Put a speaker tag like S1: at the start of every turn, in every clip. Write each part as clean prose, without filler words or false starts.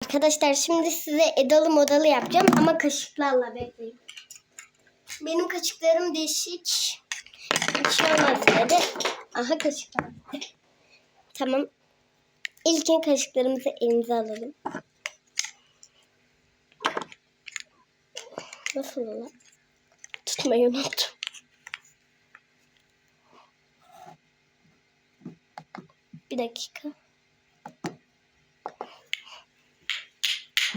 S1: Arkadaşlar şimdi size edalı modalı yapacağım ama kaşıklarla bekleyin. Benim kaşıklarım değişik. Bir şey olmaz dedi. Aha kaşıklar. Tamam. İlkin kaşıklarımızı elimize alalım. Nasıl ola? Tutmayı unuttum. Bir dakika.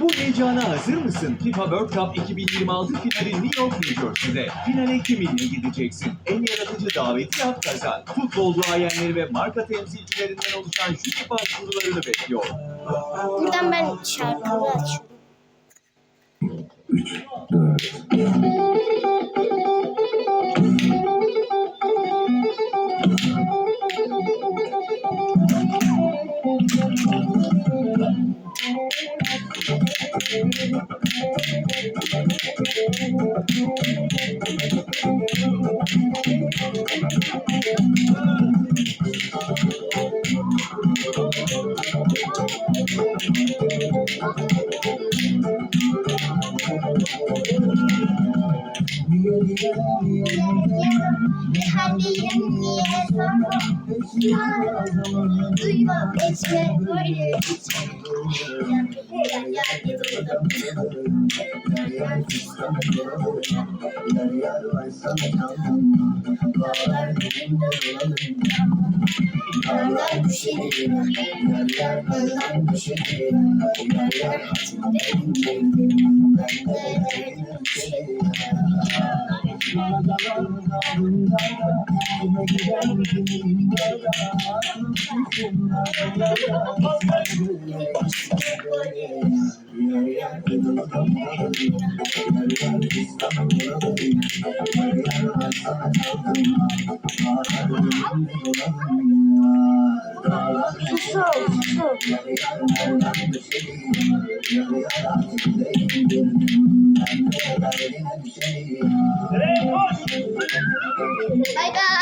S2: Bu heyecana hazır mısın? FIFA World Cup 2026 finali New York, New Jersey'de. Finale kiminle gideceksin? En yaratıcı daveti yap kazan. Futbol duayenleri ve marka temsilcilerinden oluşan jüri başvurularını bekliyor.
S1: Buradan ben şarkımı açıyorum.
S3: 3, 4.
S1: Duyma geçme böyle Bye bye.